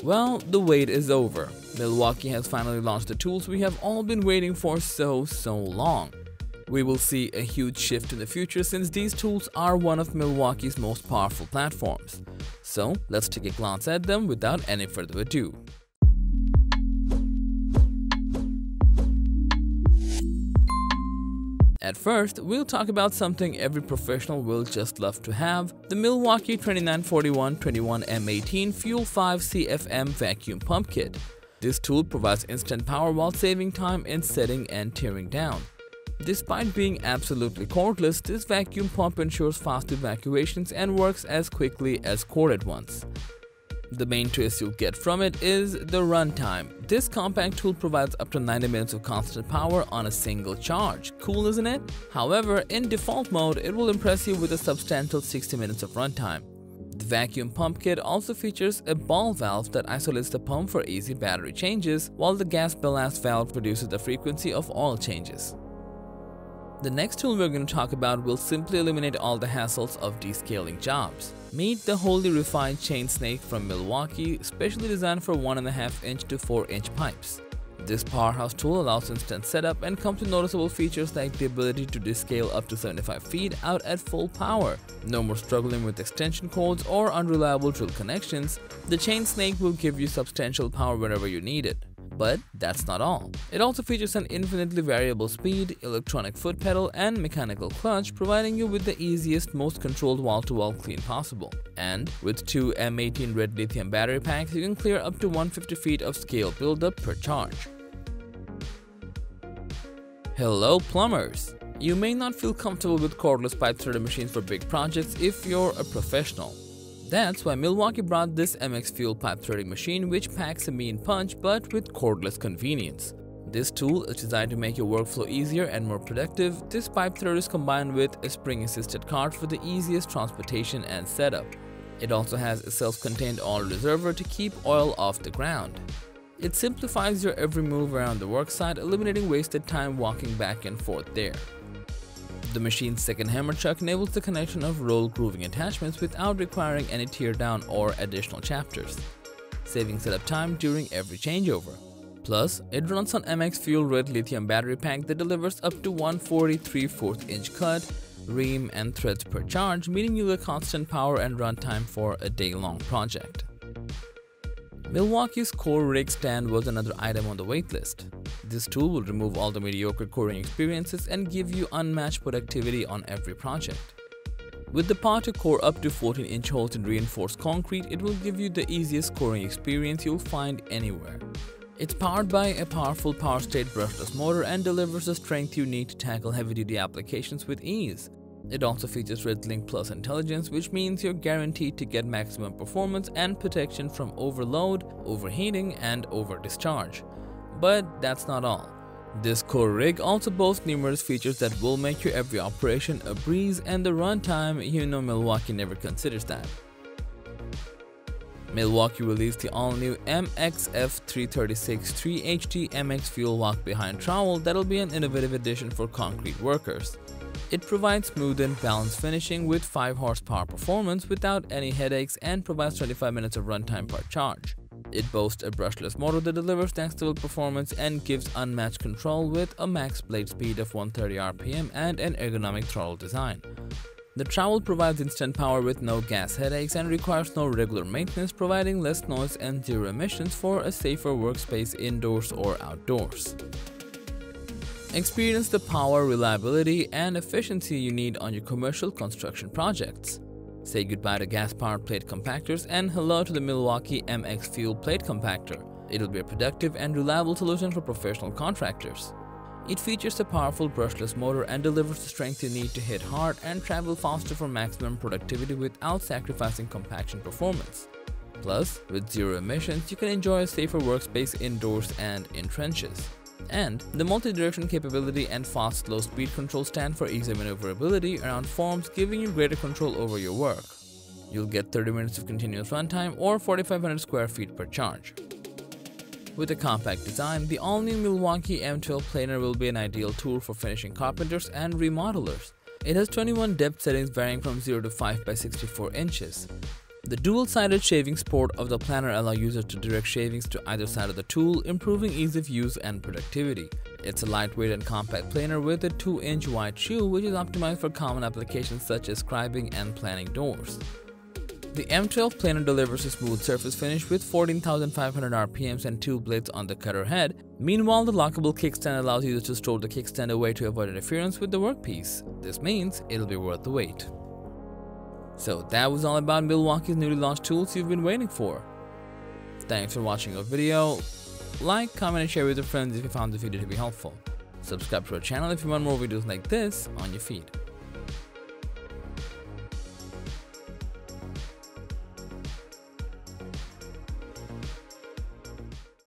Well, the wait is over. Milwaukee has finally launched the tools we have all been waiting for so long. We will see a huge shift in the future since these tools are one of Milwaukee's most powerful platforms. So let's take a glance at them without any further ado. At first, we'll talk about something every professional will just love to have, the Milwaukee 2941-21 M18 Fuel 5 CFM Vacuum Pump Kit. This tool provides instant power while saving time in setting and tearing down. Despite being absolutely cordless, this vacuum pump ensures fast evacuations and works as quickly as corded ones. The main twist you'll get from it is the runtime. This compact tool provides up to 90 minutes of constant power on a single charge. Cool, isn't it? However, in default mode, it will impress you with a substantial 60 minutes of runtime. The vacuum pump kit also features a ball valve that isolates the pump for easy battery changes, while the gas ballast valve reduces the frequency of oil changes. The next tool we're going to talk about will simply eliminate all the hassles of descaling jobs. Meet the wholly refined chain snake from Milwaukee, specially designed for 1.5 inch to 4 inch pipes. This powerhouse tool allows instant setup and comes with noticeable features like the ability to descale up to 75 feet out at full power. No more struggling with extension cords or unreliable drill connections. The chain snake will give you substantial power whenever you need it. But that's not all. It also features an infinitely variable speed, electronic foot pedal, and mechanical clutch, providing you with the easiest, most controlled wall-to-wall clean possible. And with 2 M18 red lithium battery packs, you can clear up to 150 feet of scale buildup per charge. Hello plumbers! You may not feel comfortable with cordless pipe threader machines for big projects if you're a professional. That's why Milwaukee brought this MX Fuel pipe threading machine, which packs a mean punch but with cordless convenience. This tool is designed to make your workflow easier and more productive. This pipe threader is combined with a spring-assisted cart for the easiest transportation and setup. It also has a self-contained oil reservoir to keep oil off the ground. It simplifies your every move around the worksite, eliminating wasted time walking back and forth there. The machine's second hammer chuck enables the connection of roll grooving attachments without requiring any tear down or additional chapters, saving setup time during every changeover. Plus, it runs on MX Fuel Red Lithium battery pack that delivers up to 140 3/4 inch cut, ream, and threads per charge, meaning you get constant power and runtime for a day-long project. Milwaukee's Core Rig stand was another item on the waitlist. This tool will remove all the mediocre coring experiences and give you unmatched productivity on every project. With the power to core up to 14-inch holes in reinforced concrete, it will give you the easiest coring experience you'll find anywhere. It's powered by a powerful power-state brushless motor and delivers the strength you need to tackle heavy-duty applications with ease. It also features RedLink Plus intelligence, which means you're guaranteed to get maximum performance and protection from overload, overheating, and over-discharge. But that's not all. This Core Rig also boasts numerous features that will make your every operation a breeze, and the runtime, you know Milwaukee never considers that. Milwaukee released the all-new MXF 336 3HT MX Fuel Walk-Behind Trowel that'll be an innovative addition for concrete workers. It provides smooth and balanced finishing with 5 horsepower performance without any headaches and provides 25 minutes of runtime per charge. It boasts a brushless motor that delivers next-level performance and gives unmatched control with a max blade speed of 130 RPM and an ergonomic throttle design. The trowel provides instant power with no gas headaches and requires no regular maintenance, providing less noise and zero emissions for a safer workspace indoors or outdoors. Experience the power, reliability, and efficiency you need on your commercial construction projects. Say goodbye to gas-powered plate compactors and hello to the Milwaukee MX Fuel Plate Compactor. It'll be a productive and reliable solution for professional contractors. It features a powerful brushless motor and delivers the strength you need to hit hard and travel faster for maximum productivity without sacrificing compaction performance. Plus, with zero emissions, you can enjoy a safer workspace indoors and in trenches. And the multi-direction capability and fast slow speed control stand for easy maneuverability around forms, giving you greater control over your work. You'll get 30 minutes of continuous runtime or 4,500 square feet per charge. With a compact design, the all-new Milwaukee M12 Planer will be an ideal tool for finishing carpenters and remodelers. It has 21 depth settings varying from 0 to 5 by 64 inches. The dual-sided shavings port of the planer allows users to direct shavings to either side of the tool, improving ease of use and productivity. It's a lightweight and compact planer with a 2-inch wide shoe, which is optimized for common applications such as scribing and planning doors. The M12 Planer delivers a smooth surface finish with 14,500 RPMs and 2 blades on the cutter head. Meanwhile, the lockable kickstand allows users to store the kickstand away to avoid interference with the workpiece. This means it'll be worth the wait. So that was all about Milwaukee's newly launched tools you've been waiting for. Thanks for watching our video. Like, comment, and share with your friends if you found the video to be helpful. Subscribe to our channel if you want more videos like this on your feed.